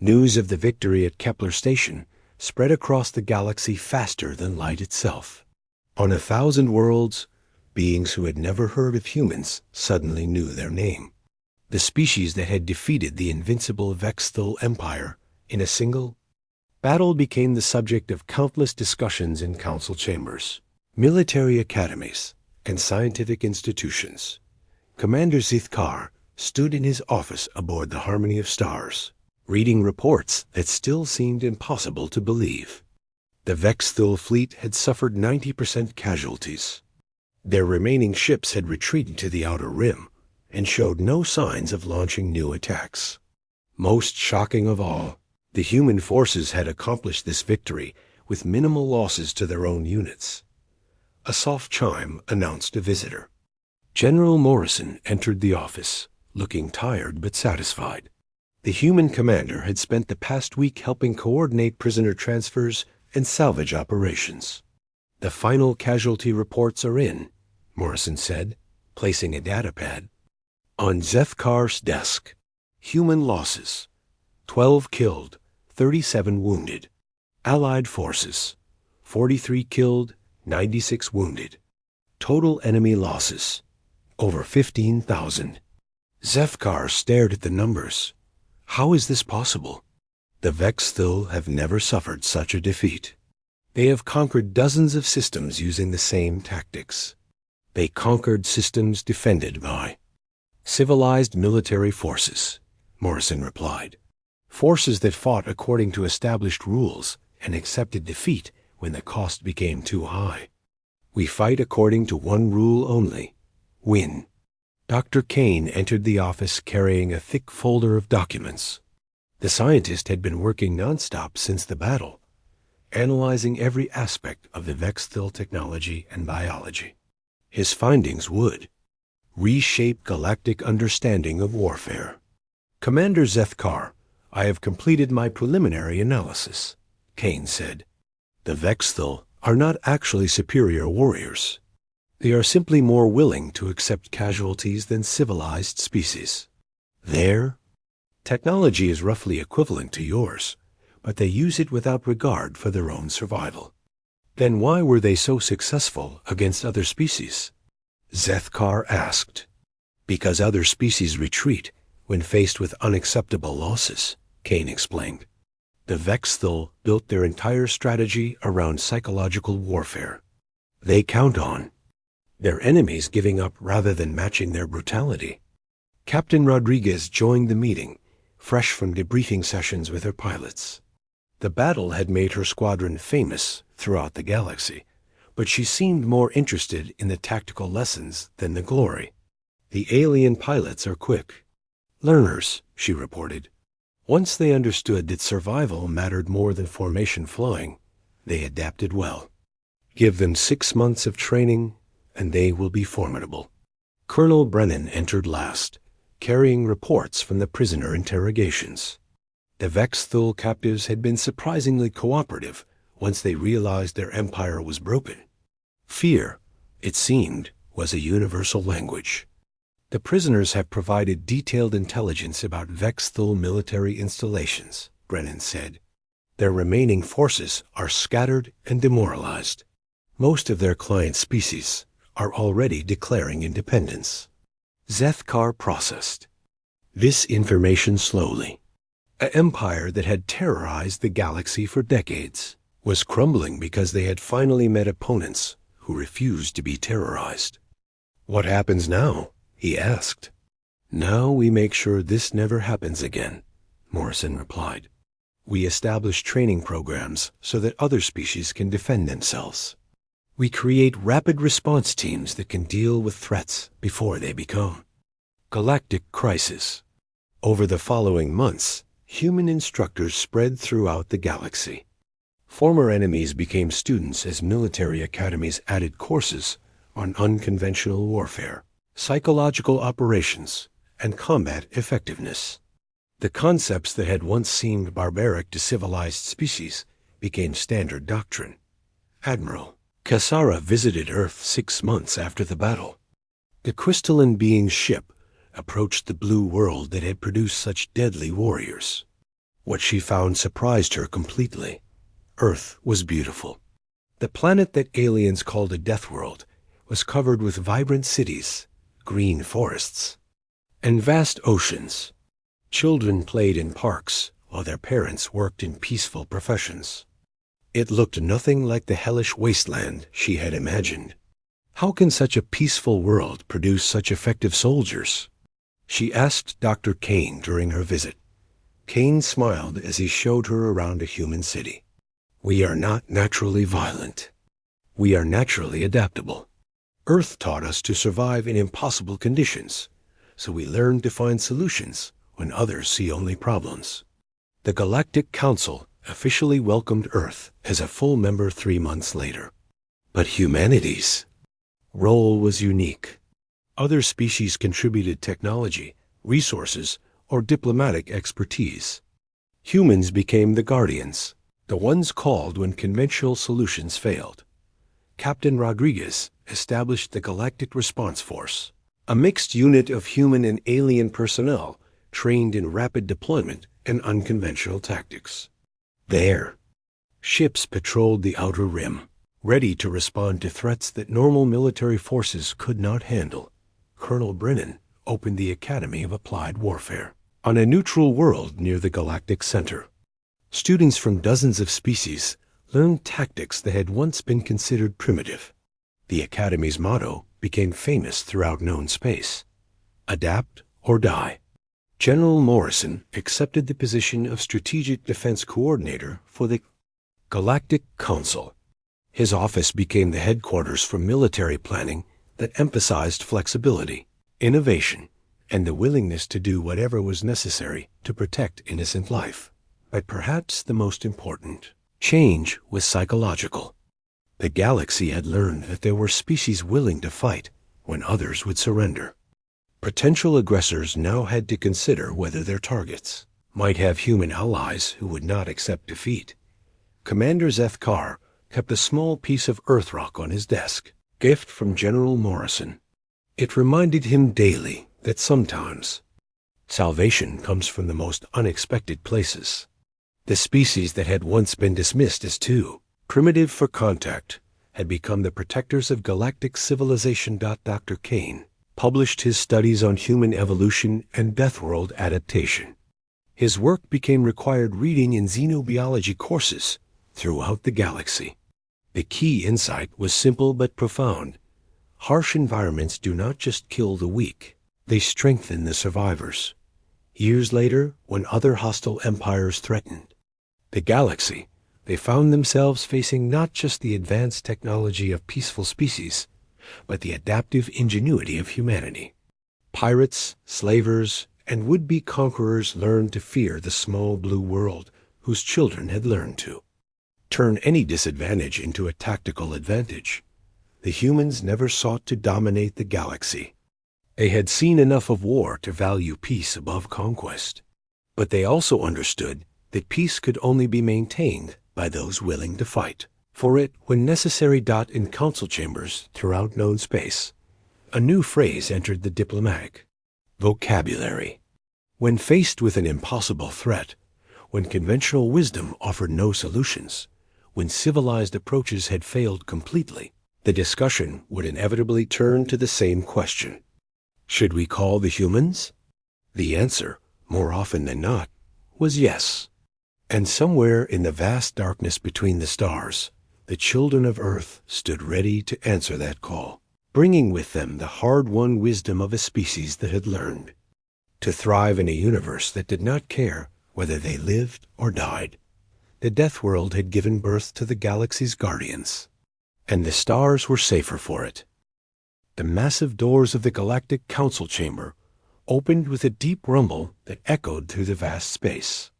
News of the victory at Kepler Station spread across the galaxy faster than light itself. On 1,000 worlds, beings who had never heard of humans suddenly knew their name. The species that had defeated the invincible Vexthal Empire in a single battle became the subject of countless discussions in council chambers, military academies, and scientific institutions. Commander Zithkar stood in his office aboard the Harmony of Stars, reading reports that still seemed impossible to believe. The Vexthal fleet had suffered 90% casualties. Their remaining ships had retreated to the outer rim and showed no signs of launching new attacks. Most shocking of all, the human forces had accomplished this victory with minimal losses to their own units. A soft chime announced a visitor. General Morrison entered the office, looking tired but satisfied. The human commander had spent the past week helping coordinate prisoner transfers and salvage operations. "The final casualty reports are in," Morrison said, placing a datapad on Zethkar's desk. Human losses: 12 killed, 37 wounded. Allied forces: 43 killed, 96 wounded. Total enemy losses: over 15,000. Zethkar stared at the numbers. How is this possible? The Vexthal have never suffered such a defeat. They have conquered dozens of systems using the same tactics. They conquered systems defended by civilized military forces, Morrison replied. Forces that fought according to established rules and accepted defeat when the cost became too high. We fight according to one rule only: win. Dr. Kane entered the office carrying a thick folder of documents. The scientist had been working nonstop since the battle, analyzing every aspect of the Vexthal technology and biology. His findings would reshape galactic understanding of warfare. "Commander Zethkar, I have completed my preliminary analysis," Kane said. "The Vexthal are not actually superior warriors. They are simply more willing to accept casualties than civilized species. Their technology is roughly equivalent to yours, but they use it without regard for their own survival." "Then why were they so successful against other species?" Zethkar asked. "Because other species retreat when faced with unacceptable losses," Kane explained. "The Vexthal built their entire strategy around psychological warfare. They count on their enemies giving up rather than matching their brutality." Captain Rodriguez joined the meeting, fresh from debriefing sessions with her pilots. The battle had made her squadron famous throughout the galaxy, but she seemed more interested in the tactical lessons than the glory. "The alien pilots are quick learners," she reported. "Once they understood that survival mattered more than formation flying, they adapted well. Give them 6 months of training, and they will be formidable." Colonel Brennan entered last, carrying reports from the prisoner interrogations. The Vexthal captives had been surprisingly cooperative once they realized their empire was broken. Fear, it seemed, was a universal language. "The prisoners have provided detailed intelligence about Vexthal military installations," Brennan said. "Their remaining forces are scattered and demoralized. Most of their client species are already declaring independence." Zethkar processed this information slowly. An empire that had terrorized the galaxy for decades was crumbling because they had finally met opponents who refused to be terrorized. "What happens now?" he asked. "Now we make sure this never happens again," Morrison replied. "We establish training programs so that other species can defend themselves. We create rapid response teams that can deal with threats before they become galactic crisis." Over the following months, human instructors spread throughout the galaxy. Former enemies became students as military academies added courses on unconventional warfare, psychological operations, and combat effectiveness. The concepts that had once seemed barbaric to civilized species became standard doctrine. Admiral Cassara visited Earth 6 months after the battle. The crystalline being's ship approached the blue world that had produced such deadly warriors. What she found surprised her completely. Earth was beautiful. The planet that aliens called a death world was covered with vibrant cities, green forests, and vast oceans. Children played in parks while their parents worked in peaceful professions. It looked nothing like the hellish wasteland she had imagined. How can such a peaceful world produce such effective soldiers? She asked Dr. Kane during her visit. Kane smiled as he showed her around a human city. We are not naturally violent. We are naturally adaptable. Earth taught us to survive in impossible conditions, so we learned to find solutions when others see only problems. The Galactic Council officially welcomed Earth as a full member 3 months later. But humanity's role was unique. Other species contributed technology, resources, or diplomatic expertise. Humans became the guardians, the ones called when conventional solutions failed. Captain Rodriguez established the Galactic Response Force, a mixed unit of human and alien personnel trained in rapid deployment and unconventional tactics. There, ships patrolled the outer rim, ready to respond to threats that normal military forces could not handle. Colonel Brennan opened the Academy of Applied Warfare on a neutral world near the Galactic Center. Students from dozens of species learned tactics that had once been considered primitive. The Academy's motto became famous throughout known space: adapt or die. General Morrison accepted the position of Strategic Defense Coordinator for the Galactic Council. His office became the headquarters for military planning that emphasized flexibility, innovation, and the willingness to do whatever was necessary to protect innocent life. But perhaps the most important change was psychological. The galaxy had learned that there were species willing to fight when others would surrender. Potential aggressors now had to consider whether their targets might have human allies who would not accept defeat. Commander Zeth Carr kept a small piece of earth rock on his desk, gift from General Morrison. It reminded him daily that sometimes salvation comes from the most unexpected places. The species that had once been dismissed as too primitive for contact had become the protectors of galactic civilization. Dr. Kane published his studies on human evolution and death world adaptation. His work became required reading in xenobiology courses throughout the galaxy. The key insight was simple but profound. Harsh environments do not just kill the weak, they strengthen the survivors. Years later, when other hostile empires threatened the galaxy, they found themselves facing not just the advanced technology of peaceful species, but the adaptive ingenuity of humanity. Pirates, slavers, and would-be conquerors learned to fear the small blue world whose children had learned to turn any disadvantage into a tactical advantage. The humans never sought to dominate the galaxy. They had seen enough of war to value peace above conquest. But they also understood that peace could only be maintained by those willing to fight for it when necessary. In council chambers throughout known space, a new phrase entered the diplomatic vocabulary. When faced with an impossible threat, when conventional wisdom offered no solutions, when civilized approaches had failed completely, the discussion would inevitably turn to the same question: should we call the humans? The answer, more often than not, was yes. And somewhere in the vast darkness between the stars, the children of Earth stood ready to answer that call, bringing with them the hard-won wisdom of a species that had learned to thrive in a universe that did not care whether they lived or died. The death world had given birth to the galaxy's guardians, and the stars were safer for it. The massive doors of the Galactic Council Chamber opened with a deep rumble that echoed through the vast space.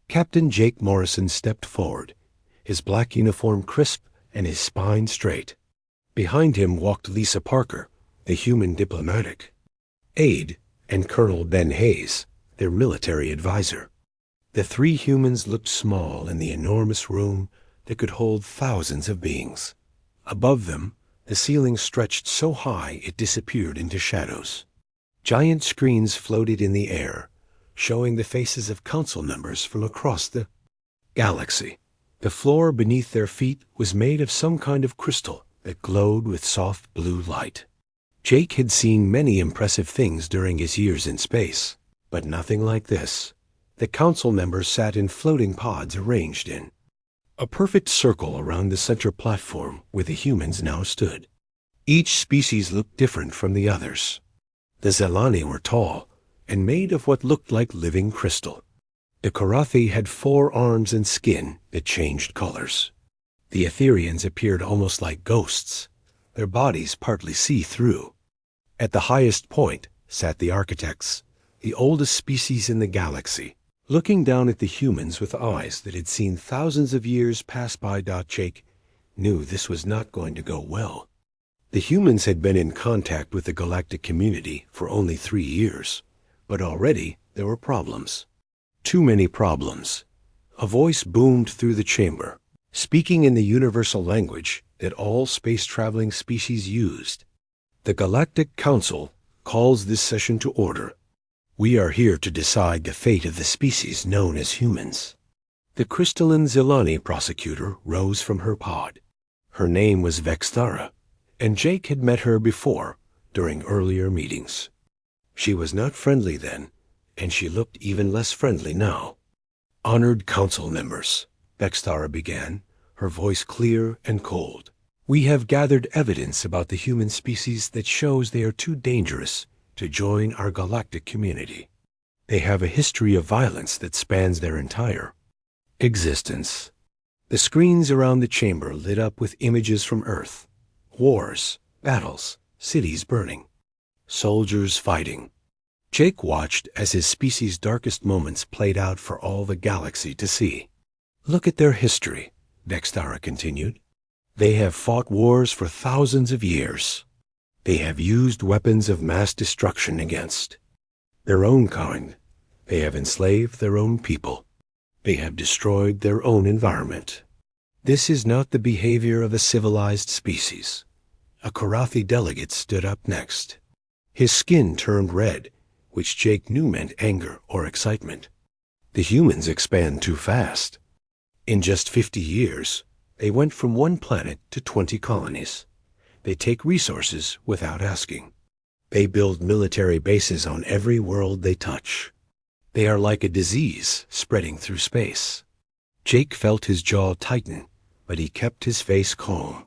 Captain Jake Morrison stepped forward, his black uniform crisp and his spine straight. Behind him walked Lisa Parker, the human diplomatic aide, and Colonel Ben Hayes, their military advisor. The three humans looked small in the enormous room that could hold thousands of beings. Above them, the ceiling stretched so high it disappeared into shadows. Giant screens floated in the air, showing the faces of council members from across the galaxy. The floor beneath their feet was made of some kind of crystal that glowed with soft blue light. Jake had seen many impressive things during his years in space, but nothing like this. The council members sat in floating pods arranged in a perfect circle around the center platform where the humans now stood. Each species looked different from the others. The Zelani were tall and made of what looked like living crystal. The Karathi had 4 arms and skin that changed colors. The Etherians appeared almost like ghosts, their bodies partly see-through. At the highest point sat the Architects, the oldest species in the galaxy, looking down at the humans with eyes that had seen thousands of years pass by. Jake knew this was not going to go well. The humans had been in contact with the galactic community for only 3 years, but already there were problems. Too many problems. A voice boomed through the chamber, speaking in the universal language that all space-traveling species used. The Galactic Council calls this session to order. We are here to decide the fate of the species known as humans. The crystalline Zelani prosecutor rose from her pod. Her name was Vexthara, and Jake had met her before during earlier meetings. She was not friendly then, and she looked even less friendly now. Honored council members, Vexthara began, her voice clear and cold. We have gathered evidence about the human species that shows they are too dangerous to join our galactic community. They have a history of violence that spans their entire existence. The screens around the chamber lit up with images from Earth. Wars, battles, cities burning, soldiers fighting. Jake watched as his species' darkest moments played out for all the galaxy to see. Look at their history, Vexthara continued. They have fought wars for thousands of years. They have used weapons of mass destruction against their own kind. They have enslaved their own people. They have destroyed their own environment. This is not the behavior of a civilized species. A Karathi delegate stood up next. His skin turned red, which Jake knew meant anger or excitement. The humans expand too fast. In just 50 years, they went from 1 planet to 20 colonies. They take resources without asking. They build military bases on every world they touch. They are like a disease spreading through space. Jake felt his jaw tighten, but he kept his face calm.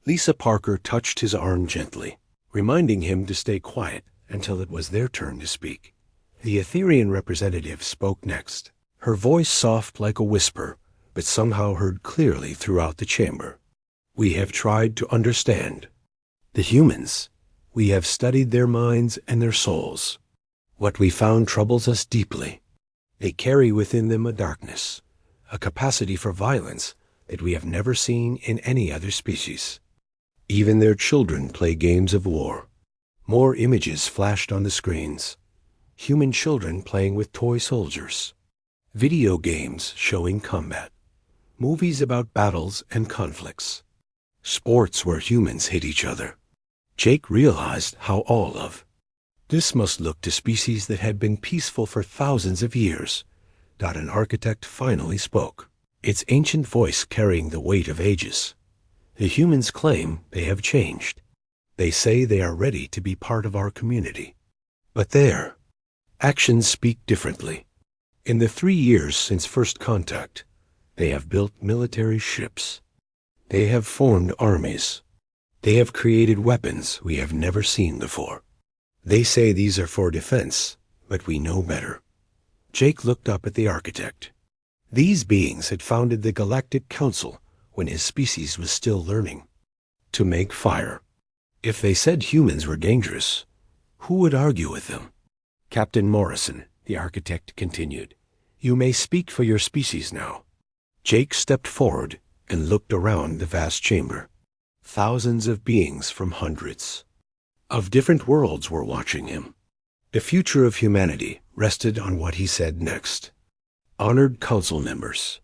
Lisa Parker touched his arm gently, reminding him to stay quiet until it was their turn to speak. The Etherian representative spoke next, her voice soft like a whisper, but somehow heard clearly throughout the chamber. We have tried to understand the humans. We have studied their minds and their souls. What we found troubles us deeply. They carry within them a darkness, a capacity for violence that we have never seen in any other species. Even their children play games of war. More images flashed on the screens. Human children playing with toy soldiers. Video games showing combat. Movies about battles and conflicts. Sports where humans hit each other. Jake realized how all of this must look to species that had been peaceful for thousands of years. An architect finally spoke, its ancient voice carrying the weight of ages. The humans claim they have changed. They say they are ready to be part of our community. But their actions speak differently. In the 3 years since first contact, they have built military ships. They have formed armies. They have created weapons we have never seen before. They say these are for defense, but we know better. Jake looked up at the architect. These beings had founded the Galactic Council when his species was still learning to make fire. If they said humans were dangerous, who would argue with them? Captain Morrison, the architect continued, you may speak for your species now. Jake stepped forward and looked around the vast chamber. Thousands of beings from hundreds of different worlds were watching him. The future of humanity rested on what he said next. Honored council members,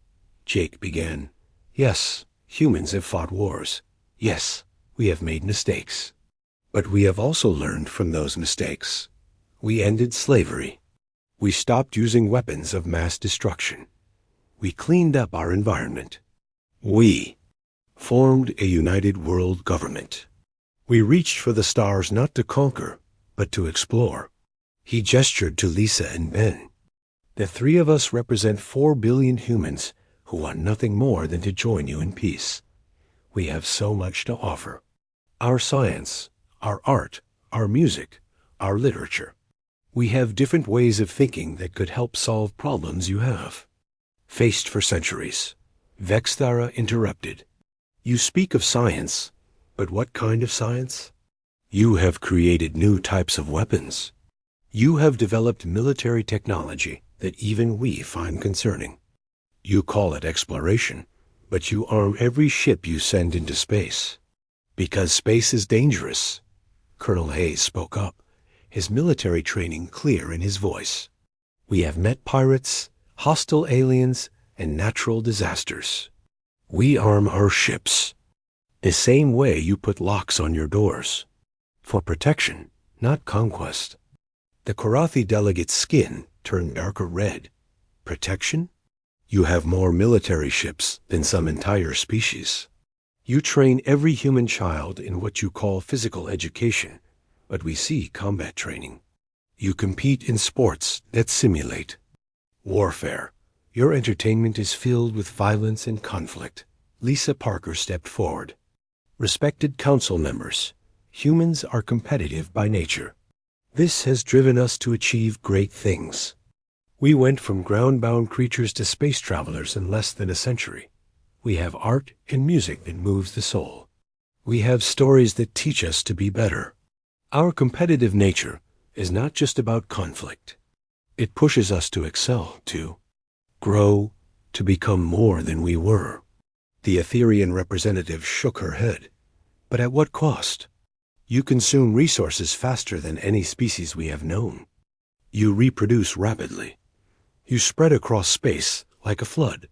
Jake began. Yes, humans have fought wars. Yes, we have made mistakes. But we have also learned from those mistakes. We ended slavery. We stopped using weapons of mass destruction. We cleaned up our environment. We formed a united world government. We reached for the stars not to conquer, but to explore. He gestured to Lisa and Ben. The three of us represent 4 billion humans who want nothing more than to join you in peace. We have so much to offer. Our science, our art, our music, our literature. We have different ways of thinking that could help solve problems you have. Faced for centuries. Vexthara interrupted. You speak of science, but what kind of science? You have created new types of weapons. You have developed military technology that even we find concerning. You call it exploration, but you arm every ship you send into space. Because space is dangerous. Colonel Hayes spoke up, his military training clear in his voice. We have met pirates, hostile aliens, and natural disasters. We arm our ships the same way you put locks on your doors. For protection, not conquest. The Korathi delegate's skin turned darker red. Protection? You have more military ships than some entire species. You train every human child in what you call physical education, but we see combat training. You compete in sports that simulate warfare. Your entertainment is filled with violence and conflict. Lisa Parker stepped forward. Respected council members, humans are competitive by nature. This has driven us to achieve great things. We went from ground-bound creatures to space travelers in less than a century. We have art and music that moves the soul. We have stories that teach us to be better. Our competitive nature is not just about conflict. It pushes us to excel, to grow, to become more than we were. The Etherian representative shook her head. But at what cost? You consume resources faster than any species we have known. You reproduce rapidly. You spread across space like a flood.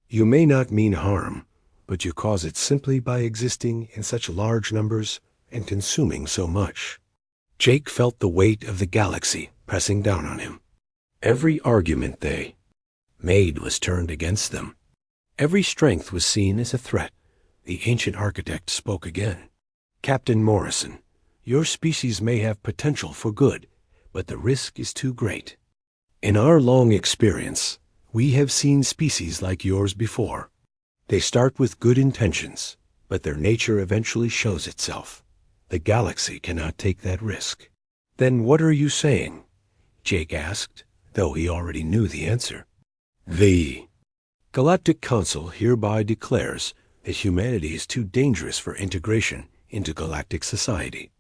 You may not mean harm, but you cause it simply by existing in such large numbers and consuming so much. Jake felt the weight of the galaxy pressing down on him. Every argument they made was turned against them. Every strength was seen as a threat. The ancient architect spoke again. Captain Morrison, your species may have potential for good, but the risk is too great. In our long experience, we have seen species like yours before. They start with good intentions, but their nature eventually shows itself. The galaxy cannot take that risk. Then what are you saying? Jake asked, though he already knew the answer. The Galactic Council hereby declares that humanity is too dangerous for integration into galactic society.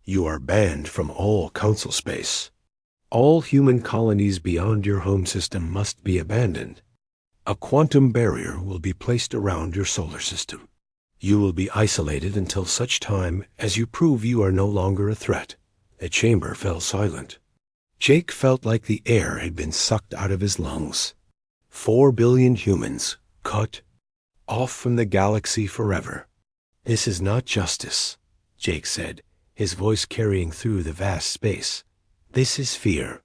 You are banned from all council space. All human colonies beyond your home system must be abandoned. A quantum barrier will be placed around your solar system. You will be isolated until such time as you prove you are no longer a threat. The chamber fell silent. Jake felt like the air had been sucked out of his lungs. 4 billion humans cut off from the galaxy forever. This is not justice, Jake said, his voice carrying through the vast space. This is fear.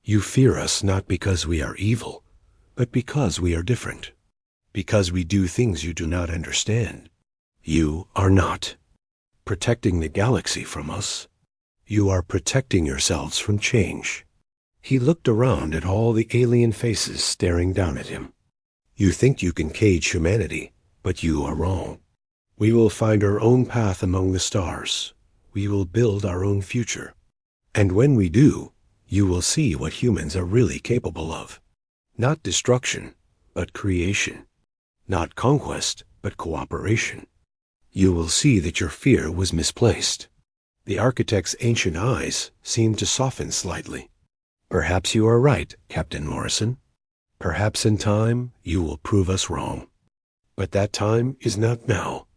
You fear us not because we are evil, but because we are different. Because we do things you do not understand. You are not protecting the galaxy from us. You are protecting yourselves from change. He looked around at all the alien faces staring down at him. You think you can cage humanity, but you are wrong. We will find our own path among the stars. We will build our own future. And when we do, you will see what humans are really capable of. Not destruction, but creation. Not conquest, but cooperation. You will see that your fear was misplaced. The architect's ancient eyes seemed to soften slightly. Perhaps you are right, Captain Morrison. Perhaps in time you will prove us wrong. But that time is not now.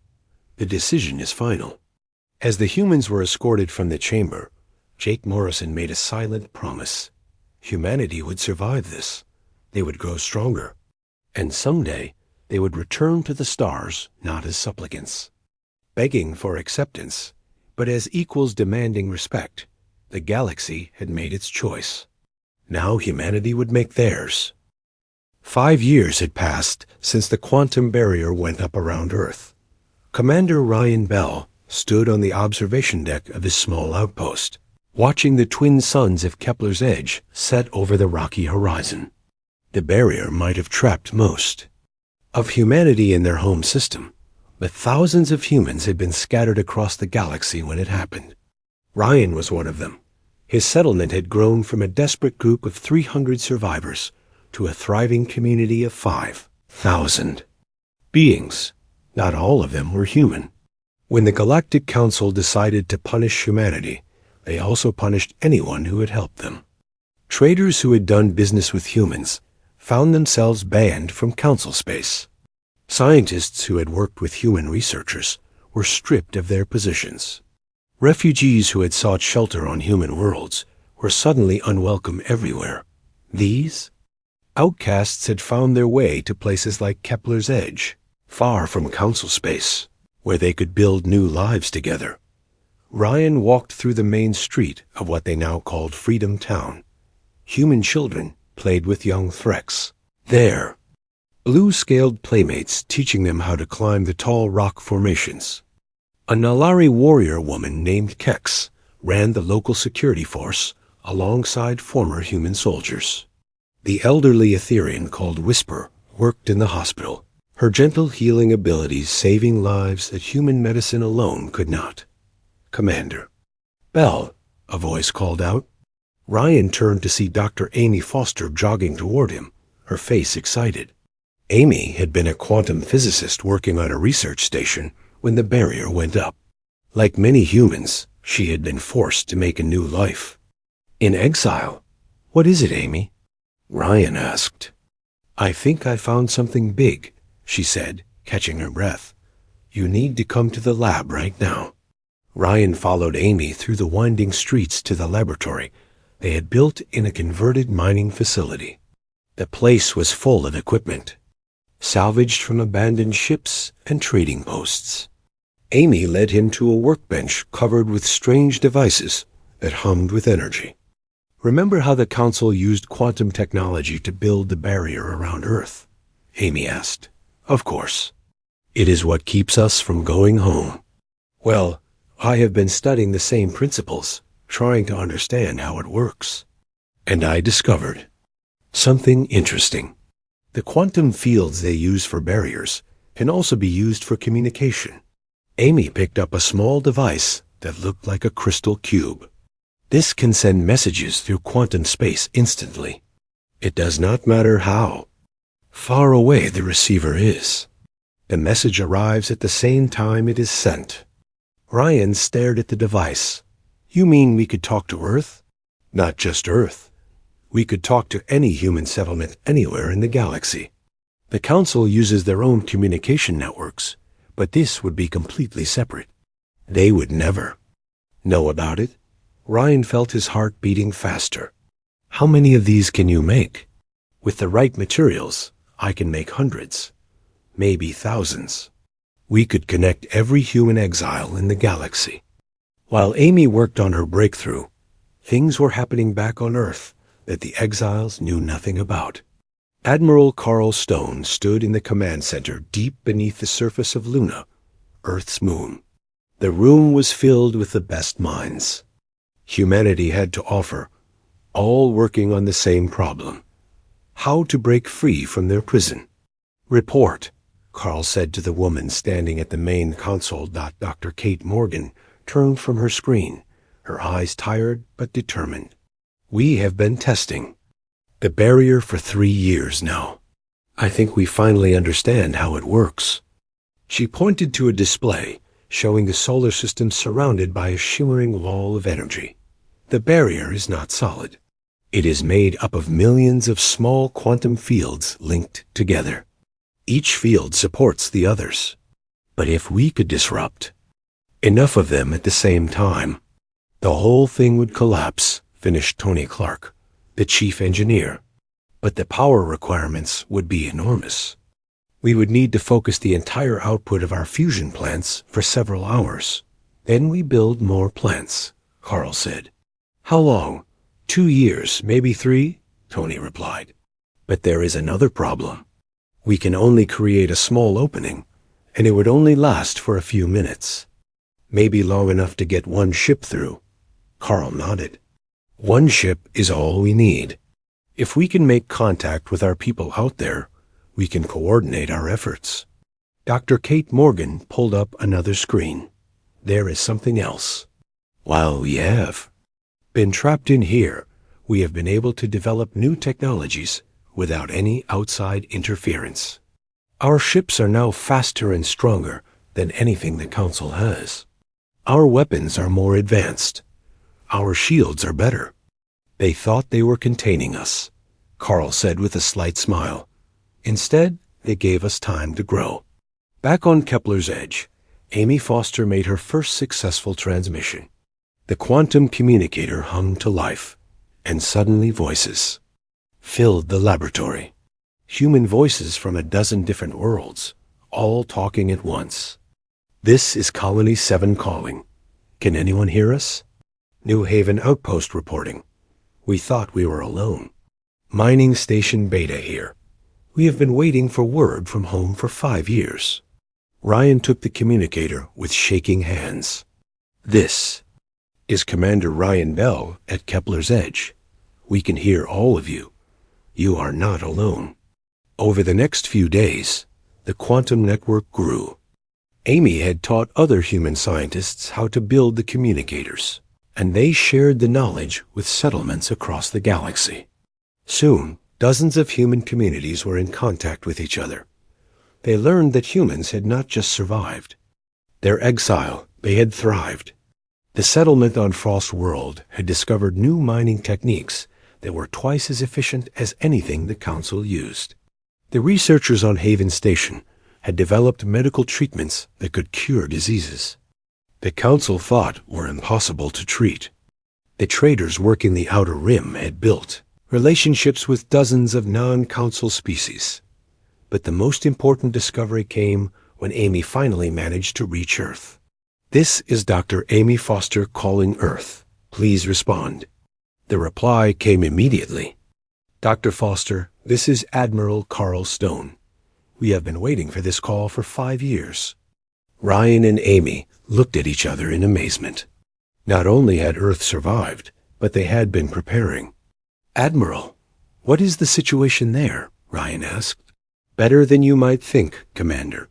The decision is final. As the humans were escorted from the chamber, Jake Morrison made a silent promise. Humanity would survive this. They would grow stronger. And someday they would return to the stars not as supplicants, begging for acceptance, but as equals demanding respect. The galaxy had made its choice. Now humanity would make theirs. 5 years had passed since the quantum barrier went up around Earth. Commander Ryan Bell stood on the observation deck of his small outpost, watching the twin suns of Kepler's edge set over the rocky horizon. The barrier might have trapped most of humanity in their home system, but thousands of humans had been scattered across the galaxy when it happened. Ryan was one of them. His settlement had grown from a desperate group of 300 survivors to a thriving community of 5,000 beings. Not all of them were human. When the Galactic Council decided to punish humanity, they also punished anyone who had helped them. Traders who had done business with humans found themselves banned from council space. Scientists who had worked with human researchers were stripped of their positions. Refugees who had sought shelter on human worlds were suddenly unwelcome everywhere. These outcasts had found their way to places like Kepler's edge, far from council space, where they could build new lives together. Ryan walked through the main street of what they now called Freedom Town. Human children played with young Threx. There, blue-scaled playmates teaching them how to climb the tall rock formations. A Nalari warrior woman named Kex ran the local security force alongside former human soldiers. The elderly Etherian called Whisper worked in the hospital, her gentle healing abilities saving lives that human medicine alone could not. "Commander." "Bell," a voice called out. Ryan turned to see Dr. Amy Foster jogging toward him, her face excited. Amy had been a quantum physicist working on a research station when the barrier went up. Like many humans, she had been forced to make a new life. In exile. "What is it, Amy?" Ryan asked. "I think I found something big," she said, catching her breath. "You need to come to the lab right now." Ryan followed Amy through the winding streets to the laboratory they had built in a converted mining facility. The place was full of equipment, salvaged from abandoned ships and trading posts. Amy led him to a workbench covered with strange devices that hummed with energy. "Remember how the Council used quantum technology to build the barrier around Earth?" Amy asked. "Of course. It is what keeps us from going home." "Well, I have been studying the same principles, trying to understand how it works. And I discovered something interesting. The quantum fields they use for barriers can also be used for communication." Amy picked up a small device that looked like a crystal cube. "This can send messages through quantum space instantly. It does not matter how far away the receiver is. The message arrives at the same time it is sent." Ryan stared at the device. "You mean we could talk to Earth?" "Not just Earth. We could talk to any human settlement anywhere in the galaxy. The Council uses their own communication networks, but this would be completely separate. They would never know about it." Ryan felt his heart beating faster. "How many of these can you make?" "With the right materials, I can make hundreds, maybe thousands. We could connect every human exile in the galaxy." While Amy worked on her breakthrough, things were happening back on Earth that the exiles knew nothing about. Admiral Carl Stone stood in the command center deep beneath the surface of Luna, Earth's moon. The room was filled with the best minds humanity had to offer, all working on the same problem: how to break free from their prison. "Report," Carl said to the woman standing at the main console. Dr. Kate Morgan turned from her screen, her eyes tired but determined. "We have been testing the barrier for 3 years now. I think we finally understand how it works." She pointed to a display showing the solar system surrounded by a shimmering wall of energy. "The barrier is not solid. It is made up of millions of small quantum fields linked together. Each field supports the others. But if we could disrupt enough of them at the same time, the whole thing would collapse," finished Tony Clark, the chief engineer. "But the power requirements would be enormous. We would need to focus the entire output of our fusion plants for several hours. Then we build more plants," Carl said. "How long?" 2 years, maybe 3, Tony replied. But there is another problem. We can only create a small opening, and it would only last for a few minutes. Maybe long enough to get one ship through. Carl nodded. One ship is all we need. If we can make contact with our people out there, we can coordinate our efforts. Dr. Kate Morgan pulled up another screen. There is something else. While we have been trapped in here, we have been able to develop new technologies without any outside interference. Our ships are now faster and stronger than anything the Council has. Our weapons are more advanced. Our shields are better. They thought they were containing us, Carl said with a slight smile. Instead, they gave us time to grow. Back on Kepler's Edge, Amy Foster made her first successful transmission. The quantum communicator hummed to life, and suddenly voices filled the laboratory. Human voices from a dozen different worlds, all talking at once. This is Colony 7 calling. Can anyone hear us? New Haven Outpost reporting. We thought we were alone. Mining Station Beta here. We have been waiting for word from home for 5 years. Ryan took the communicator with shaking hands. This is Commander Ryan Bell at Kepler's Edge. We can hear all of you. You are not alone. Over the next few days, the quantum network grew. Amy had taught other human scientists how to build the communicators, and they shared the knowledge with settlements across the galaxy. Soon, dozens of human communities were in contact with each other. They learned that humans had not just survived. Their exile, they had thrived. The settlement on Frost World had discovered new mining techniques that were twice as efficient as anything the Council used. The researchers on Haven Station had developed medical treatments that could cure diseases the Council thought were impossible to treat. The traders working the Outer Rim had built relationships with dozens of non-Council species. But the most important discovery came when Amy finally managed to reach Earth. This is Dr. Amy Foster calling Earth. Please respond. The reply came immediately. Dr. Foster, this is Admiral Carl Stone. We have been waiting for this call for 5 years. Ryan and Amy looked at each other in amazement. Not only had Earth survived, but they had been preparing. Admiral, what is the situation there? Ryan asked. Better than you might think, Commander.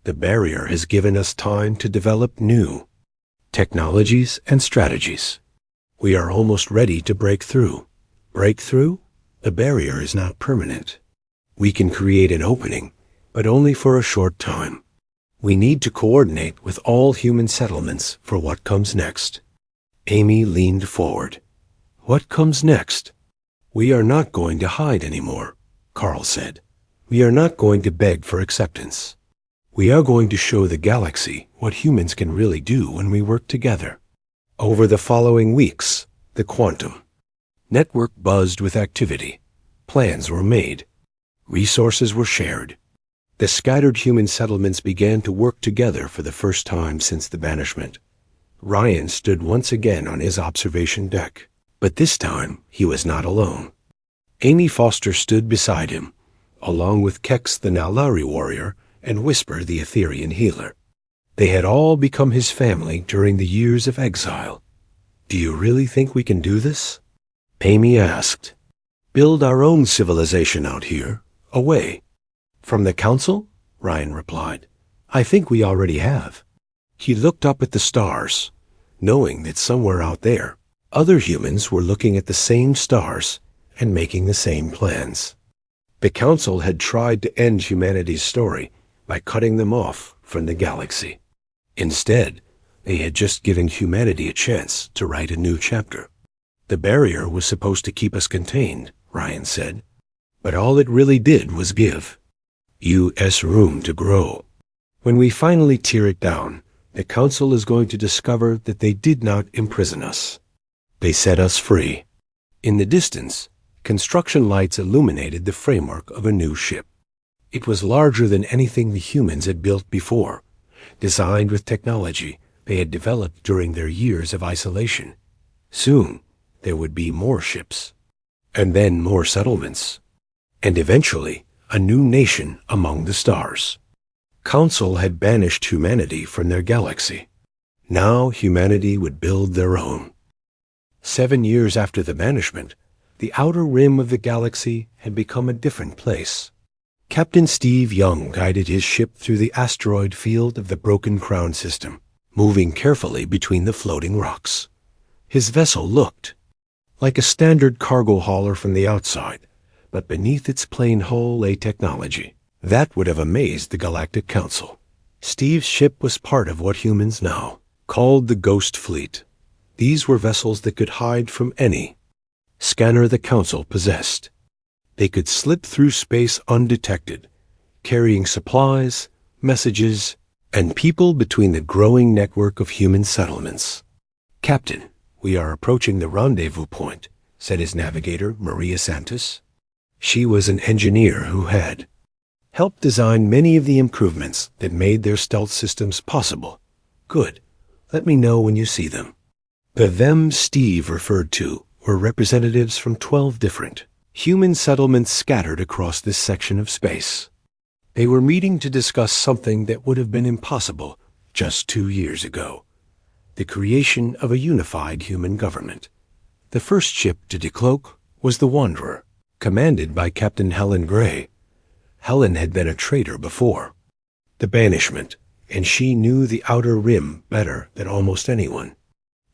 The barrier has given us time to develop new technologies and strategies. We are almost ready to break through. Break through? The barrier is not permanent. We can create an opening, but only for a short time. We need to coordinate with all human settlements for what comes next. Amy leaned forward. What comes next? We are not going to hide anymore, Carl said. We are not going to beg for acceptance. We are going to show the galaxy what humans can really do when we work together. Over the following weeks, the quantum network buzzed with activity. Plans were made. Resources were shared. The scattered human settlements began to work together for the first time since the banishment. Ryan stood once again on his observation deck, but this time he was not alone. Amy Foster stood beside him, along with Kex the Nalari warrior and Whisper the Etherian healer. They had all become his family during the years of exile. Do you really think we can do this? Amy asked. Build our own civilization out here, away from the Council? Ryan replied. I think we already have. He looked up at the stars, knowing that somewhere out there, other humans were looking at the same stars and making the same plans. The Council had tried to end humanity's story by cutting them off from the galaxy. Instead, they had just given humanity a chance to write a new chapter. The barrier was supposed to keep us contained, Ryan said, but all it really did was give us room to grow. When we finally tear it down, the Council is going to discover that they did not imprison us. They set us free. In the distance, construction lights illuminated the framework of a new ship. It was larger than anything the humans had built before, designed with technology they had developed during their years of isolation. Soon, there would be more ships, and then more settlements, and eventually a new nation among the stars. Council had banished humanity from their galaxy. Now humanity would build their own. 7 years after the banishment, the outer rim of the galaxy had become a different place. Captain Steve Young guided his ship through the asteroid field of the Broken Crown system, moving carefully between the floating rocks. His vessel looked like a standard cargo hauler from the outside, but beneath its plain hull lay technology that would have amazed the Galactic Council. Steve's ship was part of what humans now called the Ghost Fleet. These were vessels that could hide from any scanner the Council possessed. They could slip through space undetected, carrying supplies, messages, and people between the growing network of human settlements. "Captain, we are approaching the rendezvous point," said his navigator, Maria Santos. She was an engineer who had helped design many of the improvements that made their stealth systems possible. "Good. Let me know when you see them." The "them" Steve referred to were representatives from 12 different human settlements scattered across this section of space. They were meeting to discuss something that would have been impossible just 2 years ago: the creation of a unified human government. The first ship to decloak was the Wanderer, commanded by Captain Helen Gray. Helen had been a traitor before the banishment, and she knew the outer rim better than almost anyone.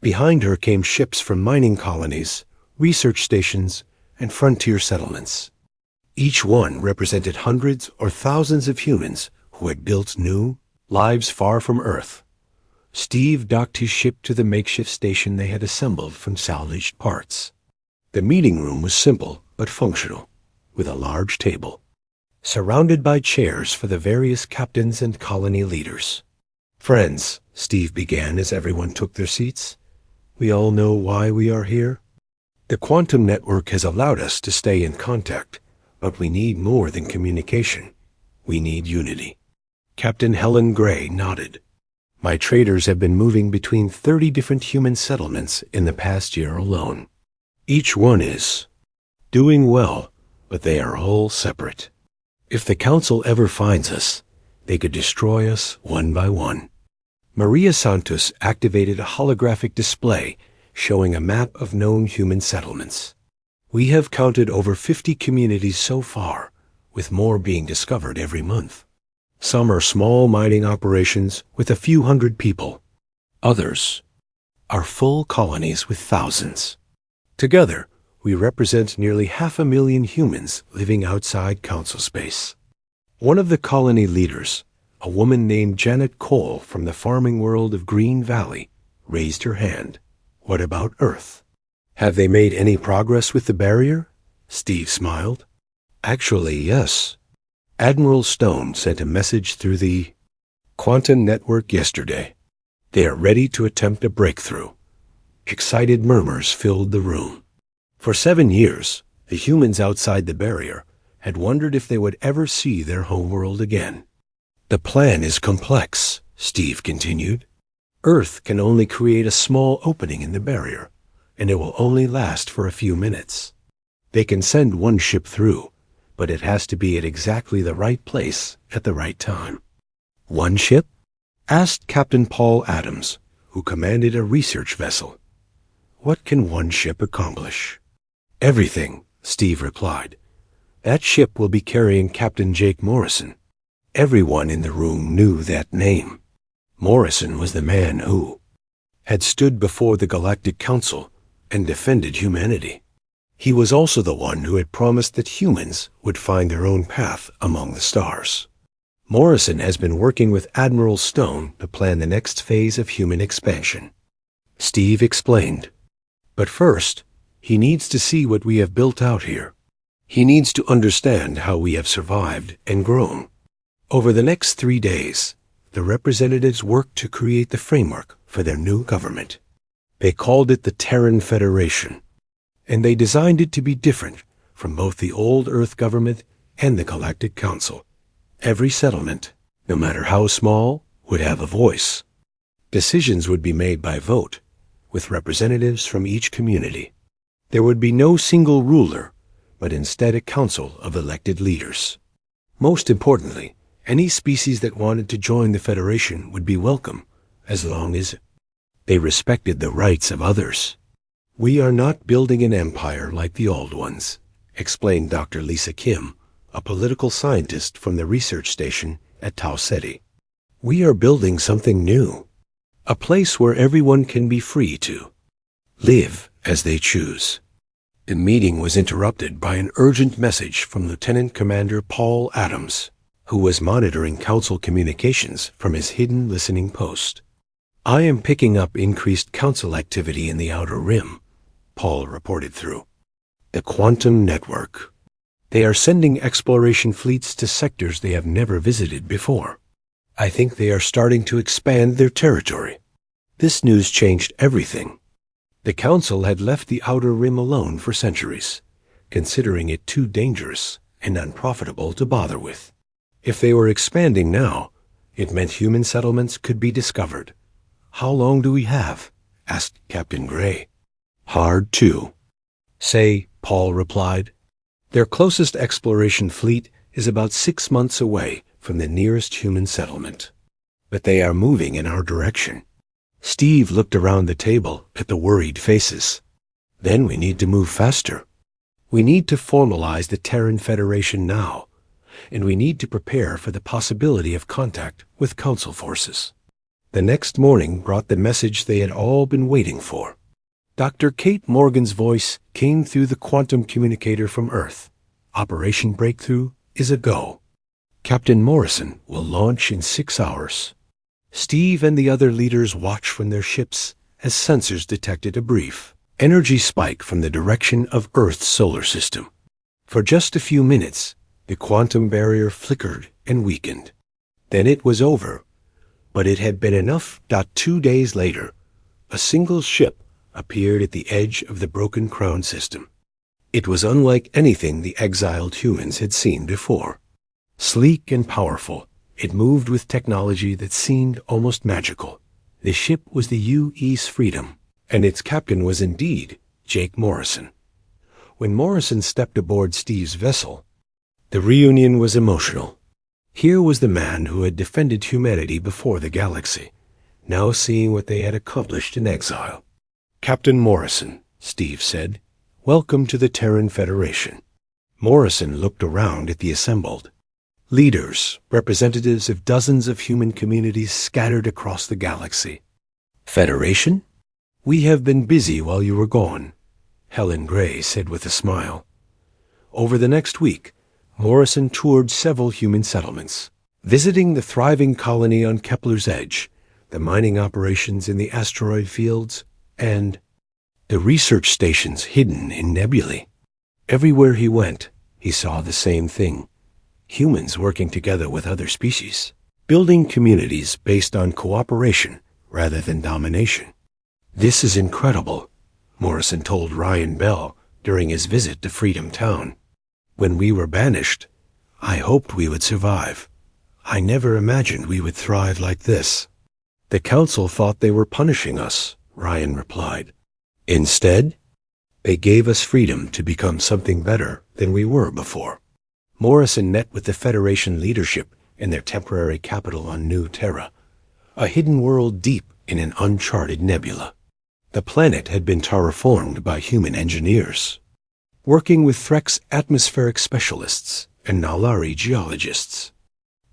Behind her came ships from mining colonies, research stations, and frontier settlements. Each one represented hundreds or thousands of humans who had built new lives far from Earth. Steve docked his ship to the makeshift station they had assembled from salvaged parts. The meeting room was simple but functional, with a large table, surrounded by chairs for the various captains and colony leaders. "Friends," Steve began as everyone took their seats, "we all know why we are here. The quantum network has allowed us to stay in contact, but we need more than communication. We need unity." Captain Helen Gray nodded. "My traders have been moving between 30 different human settlements in the past year alone. Each one is doing well, but they are all separate. If the Council ever finds us, they could destroy us one by one." Maria Santos activated a holographic display showing a map of known human settlements. "We have counted over 50 communities so far, with more being discovered every month. Some are small mining operations with a few hundred people. Others are full colonies with thousands. Together, we represent nearly 500,000 humans living outside Council space." One of the colony leaders, a woman named Janet Cole from the farming world of Green Valley, raised her hand. "What about Earth? Have they made any progress with the barrier?" Steve smiled. "Actually, yes. Admiral Stone sent a message through the quantum network yesterday. They are ready to attempt a breakthrough." Excited murmurs filled the room. For 7 years, the humans outside the barrier had wondered if they would ever see their homeworld again. "The plan is complex," Steve continued. "Earth can only create a small opening in the barrier, and it will only last for a few minutes. They can send one ship through, but it has to be at exactly the right place at the right time." "One ship?" asked Captain Paul Adams, who commanded a research vessel. "What can one ship accomplish?" "Everything," Steve replied. "That ship will be carrying Captain Jake Morrison." Everyone in the room knew that name. Morrison was the man who had stood before the Galactic Council and defended humanity. He was also the one who had promised that humans would find their own path among the stars. Morrison has been working with Admiral Stone to plan the next phase of human expansion. Steve explained. "But first, he needs to see what we have built out here. He needs to understand how we have survived and grown." Over the next 3 days, the representatives worked to create the framework for their new government. They called it the Terran Federation, and they designed it to be different from both the old Earth government and the Galactic Council. Every settlement, no matter how small, would have a voice. Decisions would be made by vote, with representatives from each community. There would be no single ruler, but instead a council of elected leaders. Most importantly, any species that wanted to join the Federation would be welcome, as long as they respected the rights of others. "We are not building an empire like the old ones," explained Dr. Lisa Kim, a political scientist from the research station at Tau Ceti. "We are building something new, a place where everyone can be free to live as they choose." The meeting was interrupted by an urgent message from Lieutenant Commander Paul Adams, who was monitoring Council communications from his hidden listening post. "I am picking up increased Council activity in the Outer Rim," Paul reported through. "The Quantum Network. They are sending exploration fleets to sectors they have never visited before. I think they are starting to expand their territory." This news changed everything. The Council had left the Outer Rim alone for centuries, considering it too dangerous and unprofitable to bother with. If they were expanding now, it meant human settlements could be discovered. "How long do we have?" asked Captain Gray. "Hard to say," Paul replied. "Their closest exploration fleet is about 6 months away from the nearest human settlement. But they are moving in our direction." Steve looked around the table at the worried faces. "Then we need to move faster. We need to formalize the Terran Federation now, and we need to prepare for the possibility of contact with Council forces." The next morning brought the message they had all been waiting for. Dr. Kate Morgan's voice came through the quantum communicator from Earth. "Operation Breakthrough is a go. Captain Morrison will launch in 6 hours." Steve and the other leaders watched from their ships as sensors detected a brief energy spike from the direction of Earth's solar system. For just a few minutes, the quantum barrier flickered and weakened. Then it was over, but it had been enough. 2 days later, a single ship appeared at the edge of the broken crown system. It was unlike anything the exiled humans had seen before. Sleek and powerful, it moved with technology that seemed almost magical. The ship was the U.E.'s Freedom, and its captain was indeed Jake Morrison. When Morrison stepped aboard Steve's vessel, the reunion was emotional. Here was the man who had defended humanity before the galaxy, now seeing what they had accomplished in exile. "Captain Morrison," Steve said, "welcome to the Terran Federation." Morrison looked around at the assembled leaders, representatives of dozens of human communities scattered across the galaxy. "Federation? We have been busy while you were gone," Helen Gray said with a smile. Over the next week, Morrison toured several human settlements, visiting the thriving colony on Kepler's Edge, the mining operations in the asteroid fields, and the research stations hidden in nebulae. Everywhere he went, he saw the same thing: humans working together with other species, building communities based on cooperation rather than domination. "This is incredible," Morrison told Ryan Bell during his visit to Freedom Town. "When we were banished, I hoped we would survive. I never imagined we would thrive like this." "The Council thought they were punishing us," Ryan replied. "Instead, they gave us freedom to become something better than we were before." Morrison met with the Federation leadership in their temporary capital on New Terra, a hidden world deep in an uncharted nebula. The planet had been terraformed by human engineers, working with Threk's atmospheric specialists and Nalari geologists.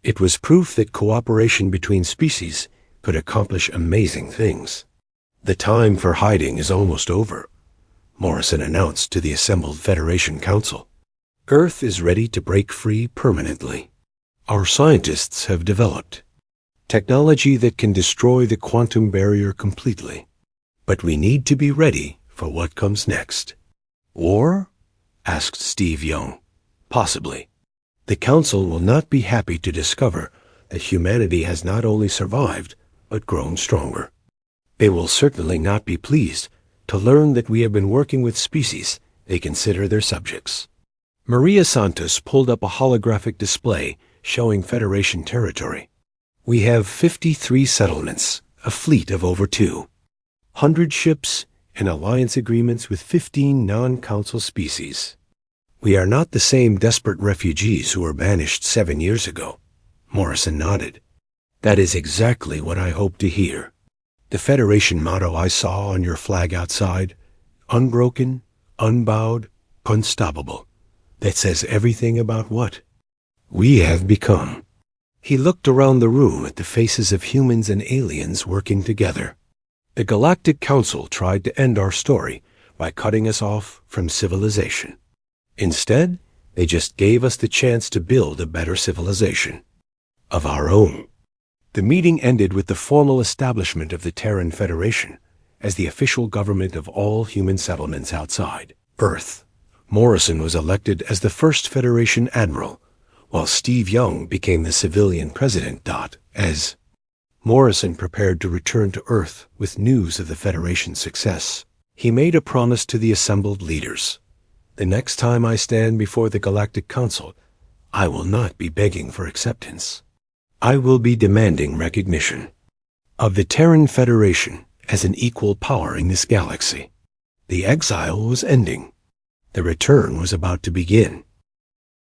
It was proof that cooperation between species could accomplish amazing things. "The time for hiding is almost over," Morrison announced to the assembled Federation Council. "Earth is ready to break free permanently. Our scientists have developed technology that can destroy the quantum barrier completely. But we need to be ready for what comes next." "War?" asked Steve Young. "Possibly. The Council will not be happy to discover that humanity has not only survived, but grown stronger. They will certainly not be pleased to learn that we have been working with species they consider their subjects." Maria Santos pulled up a holographic display showing Federation territory. "We have 53 settlements, a fleet of over 200 ships, and alliance agreements with 15 non-council species. We are not the same desperate refugees who were banished 7 years ago. Morrison nodded. That is exactly what I hoped to hear. The Federation motto I saw on your flag outside, unbroken, unbowed, unstoppable. That says everything about what we have become. He looked around the room at the faces of humans and aliens working together. The Galactic Council tried to end our story by cutting us off from civilization. Instead, they just gave us the chance to build a better civilization of our own. The meeting ended with the formal establishment of the Terran Federation as the official government of all human settlements outside Earth. Morrison was elected as the first Federation Admiral, while Steve Young became the civilian president. As Morrison prepared to return to Earth with news of the Federation's success, he made a promise to the assembled leaders. The next time I stand before the Galactic Council, I will not be begging for acceptance. I will be demanding recognition of the Terran Federation as an equal power in this galaxy. The exile was ending. The return was about to begin.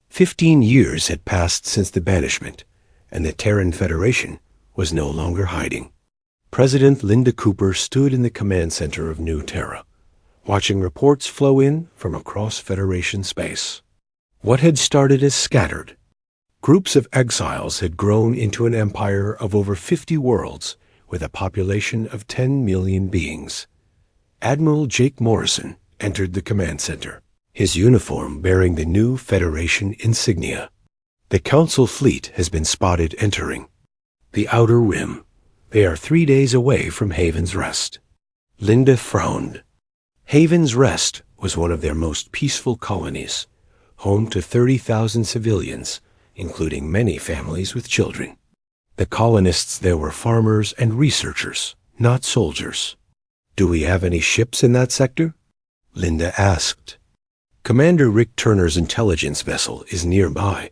15 years had passed since the banishment, and the Terran Federation was no longer hiding. President Linda Cooper stood in the command center of New Terra, watching reports flow in from across Federation space. What had started as scattered groups of exiles had grown into an empire of over 50 worlds with a population of 10 million beings. Admiral Jake Morrison entered the command center, his uniform bearing the new Federation insignia. The Council fleet has been spotted entering the Outer Rim. They are 3 days away from Haven's Rest. Linda frowned. Haven's Rest was one of their most peaceful colonies, home to 30,000 civilians, including many families with children. The colonists there were farmers and researchers, not soldiers. Do we have any ships in that sector? Linda asked. Commander Rick Turner's intelligence vessel is nearby,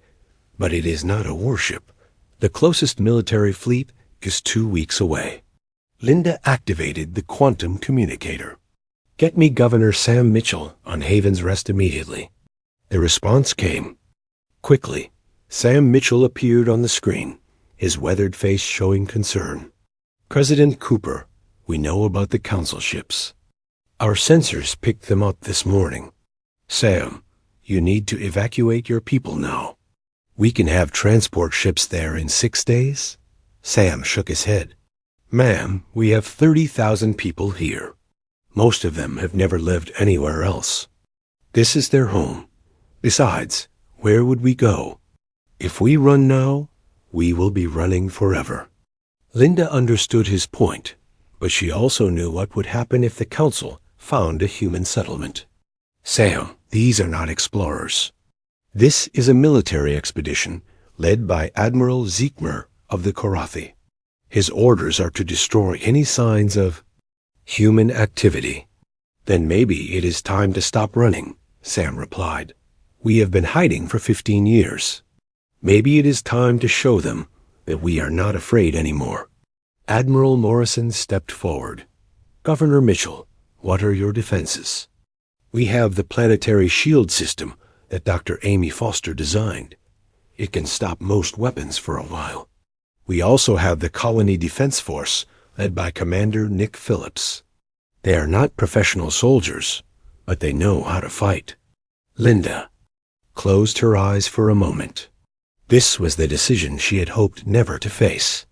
but it is not a warship. The closest military fleet is 2 weeks away. Linda activated the quantum communicator. Get me Governor Sam Mitchell on Haven's Rest immediately. The response came. Quickly, Sam Mitchell appeared on the screen, his weathered face showing concern. President Cooper, we know about the Council ships. Our sensors picked them up this morning. Sam, you need to evacuate your people now. We can have transport ships there in 6 days? Sam shook his head. Ma'am, we have 30,000 people here. Most of them have never lived anywhere else. This is their home. Besides, where would we go? If we run now, we will be running forever. Linda understood his point, but she also knew what would happen if the Council found a human settlement. Sam, these are not explorers. This is a military expedition led by Admiral Zeekmer of the Korathi. His orders are to destroy any signs of human activity. Then maybe it is time to stop running, Sam replied. We have been hiding for 15 years. Maybe it is time to show them that we are not afraid anymore. Admiral Morrison stepped forward. Governor Mitchell, what are your defenses? We have the planetary shield system that Dr. Amy Foster designed. It can stop most weapons for a while. We also have the Colony Defense Force, led by Commander Nick Phillips. They are not professional soldiers, but they know how to fight. Linda closed her eyes for a moment. This was the decision she had hoped never to face.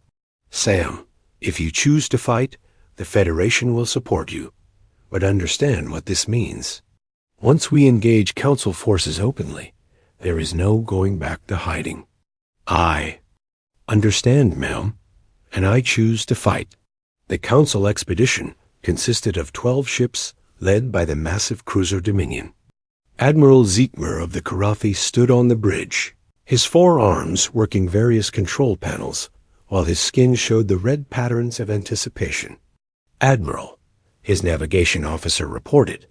Sam, if you choose to fight, the Federation will support you. But understand what this means. Once we engage Council forces openly, there is no going back to hiding. I understand, ma'am, and I choose to fight. The Council expedition consisted of 12 ships led by the massive cruiser Dominion. Admiral Zeekmer of the Korathi stood on the bridge, his 4 arms working various control panels, while his skin showed the red patterns of anticipation. Admiral, his navigation officer reported,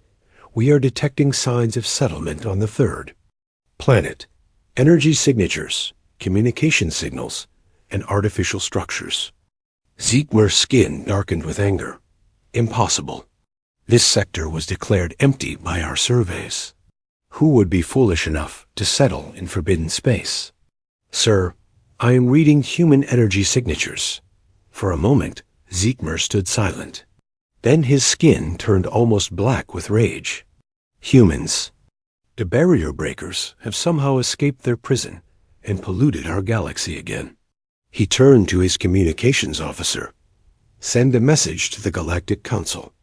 we are detecting signs of settlement on the 3rd planet, energy signatures, communication signals, and artificial structures. Zeekmer's skin darkened with anger. Impossible. This sector was declared empty by our surveys. Who would be foolish enough to settle in forbidden space? Sir, I am reading human energy signatures. For a moment, Ziegmer stood silent. Then his skin turned almost black with rage. Humans. The barrier breakers have somehow escaped their prison and polluted our galaxy again. He turned to his communications officer. Send a message to the Galactic Council.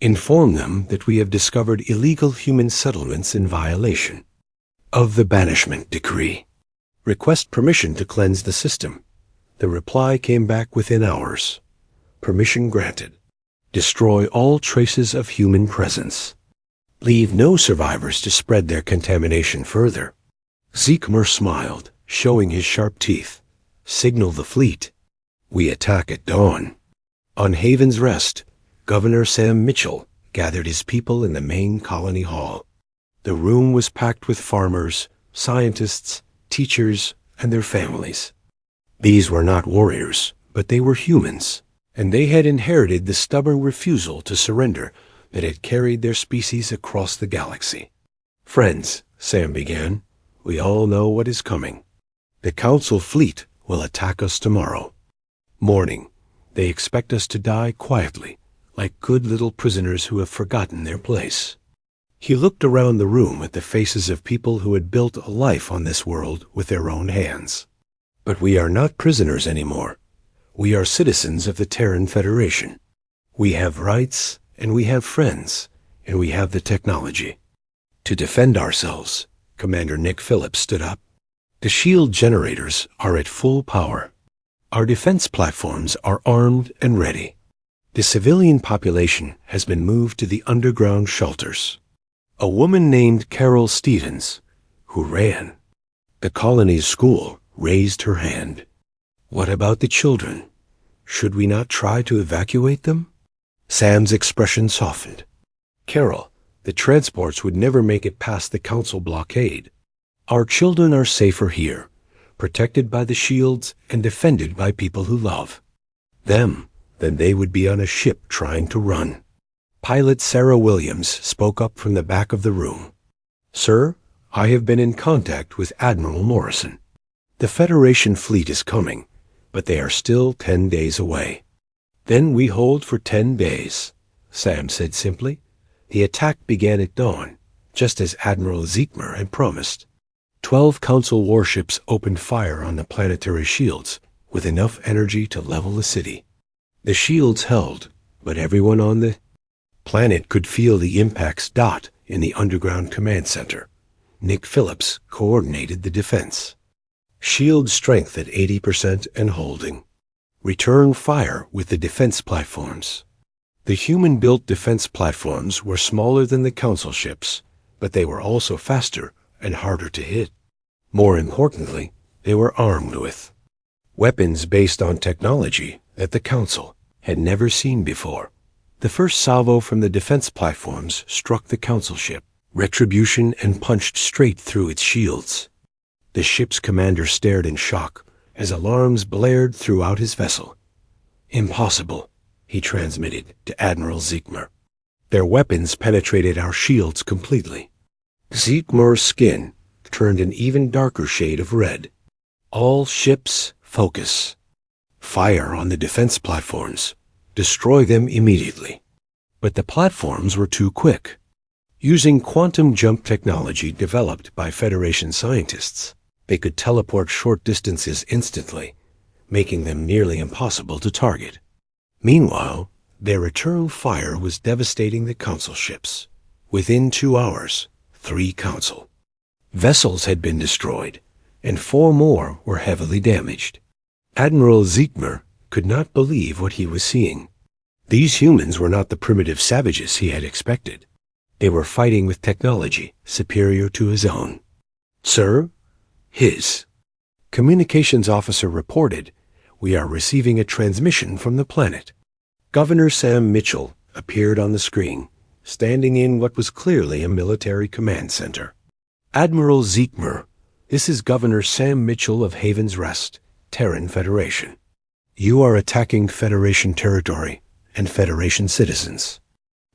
Inform them that we have discovered illegal human settlements in violation of the banishment decree. Request permission to cleanse the system. The reply came back within hours. Permission granted. Destroy all traces of human presence. Leave no survivors to spread their contamination further. Ziegmer smiled, showing his sharp teeth. Signal the fleet. We attack at dawn. On Haven's Rest, Governor Sam Mitchell gathered his people in the main colony hall. The room was packed with farmers, scientists, teachers, and their families. These were not warriors, but they were humans, and they had inherited the stubborn refusal to surrender that had carried their species across the galaxy. Friends, Sam began, we all know what is coming. The Council fleet will attack us tomorrow. Morning, they expect us to die quietly, like good little prisoners who have forgotten their place. He looked around the room at the faces of people who had built a life on this world with their own hands. But we are not prisoners anymore. We are citizens of the Terran Federation. We have rights, and we have friends, and we have the technology. To defend ourselves, Commander Nick Phillips stood up. The shield generators are at full power. Our defense platforms are armed and ready. The civilian population has been moved to the underground shelters. A woman named Carol Stevens, who ran the colony's school, raised her hand. What about the children? Should we not try to evacuate them? Sam's expression softened. Carol, the transports would never make it past the Council blockade. Our children are safer here, protected by the shields and defended by people who love them. Then they would be on a ship trying to run. Pilot Sarah Williams spoke up from the back of the room. Sir, I have been in contact with Admiral Morrison. The Federation fleet is coming, but they are still 10 days away. Then we hold for 10 days, Sam said simply. The attack began at dawn, just as Admiral Ziegmer had promised. 12 Council warships opened fire on the planetary shields with enough energy to level the city. The shields held, but everyone on the planet could feel the impacts dot in the underground command center. Nick Phillips coordinated the defense. Shield strength at 80% and holding. Return fire with the defense platforms. The human-built defense platforms were smaller than the Council ships, but they were also faster and harder to hit. More importantly, they were armed with weapons based on technology that the Council had never seen before. The first salvo from the defense platforms struck the Council ship, Retribution, and punched straight through its shields. The ship's commander stared in shock as alarms blared throughout his vessel. Impossible, he transmitted to Admiral Ziegmer. Their weapons penetrated our shields completely. Ziegmer's skin turned an even darker shade of red. All ships, focus. Fire on the defense platforms. Destroy them immediately. But the platforms were too quick. Using quantum jump technology developed by Federation scientists, they could teleport short distances instantly, making them nearly impossible to target. Meanwhile, their return fire was devastating the Council ships. Within 2 hours, 3 Council vessels had been destroyed, and 4 more were heavily damaged. Admiral Ziegmer could not believe what he was seeing. These humans were not the primitive savages he had expected. They were fighting with technology superior to his own. Sir, his communications officer reported, we are receiving a transmission from the planet. Governor Sam Mitchell appeared on the screen, standing in what was clearly a military command center. Admiral Ziegmer, this is Governor Sam Mitchell of Haven's Rest, Terran Federation. You are attacking Federation territory and Federation citizens.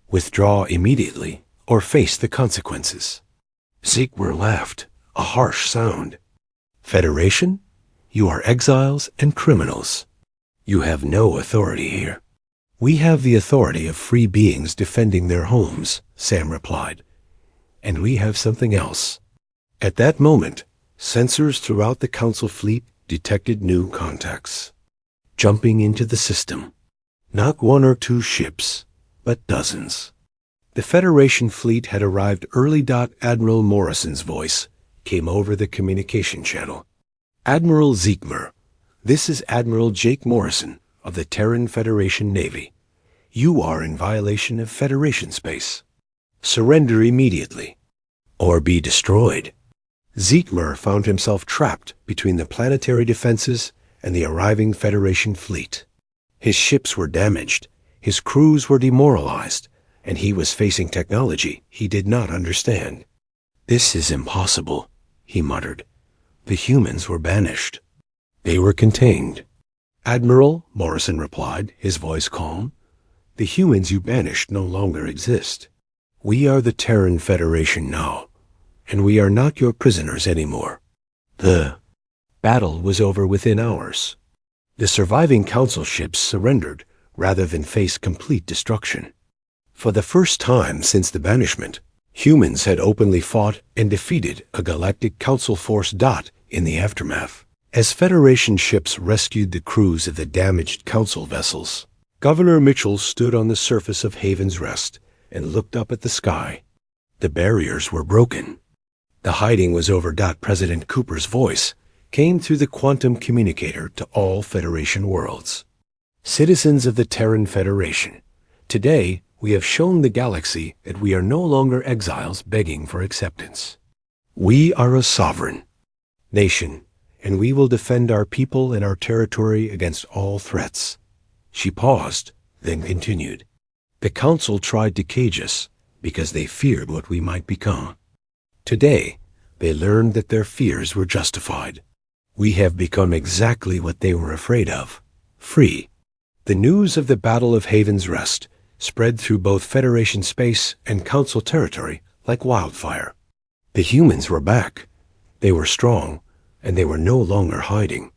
Withdraw immediately or face the consequences. Ziegler laughed, a harsh sound. Federation? You are exiles and criminals. You have no authority here. We have the authority of free beings defending their homes, Sam replied. And we have something else. At that moment, sensors throughout the Council fleet detected new contacts. Jumping into the system. Not one or two ships, but dozens. The Federation fleet had arrived early. Admiral Morrison's voice came over the communication channel. Admiral Ziegler, this is Admiral Jake Morrison of the Terran Federation Navy. You are in violation of Federation space. Surrender immediately, or be destroyed. Ziegler found himself trapped between the planetary defenses and the arriving Federation fleet. His ships were damaged, his crews were demoralized, and he was facing technology he did not understand. This is impossible, he muttered. The humans were banished. They were contained. Admiral, Morrison replied, his voice calm. The humans you banished no longer exist. We are the Terran Federation now, and we are not your prisoners anymore. The battle was over within hours. The surviving Council ships surrendered rather than face complete destruction. For the first time since the banishment, humans had openly fought and defeated a Galactic Council force. In the aftermath, as Federation ships rescued the crews of the damaged Council vessels, Governor Mitchell stood on the surface of Haven's Rest and looked up at the sky. The barriers were broken. The hiding was over. President Cooper's voice came through the quantum communicator to all Federation worlds. Citizens of the Terran Federation, today we have shown the galaxy that we are no longer exiles begging for acceptance. We are a sovereign nation, and we will defend our people and our territory against all threats. She paused, then continued. The Council tried to cage us because they feared what we might become. Today, they learned that their fears were justified. We have become exactly what they were afraid of, free. The news of the Battle of Haven's Rest spread through both Federation space and Council territory like wildfire. The humans were back. They were strong, and they were no longer hiding.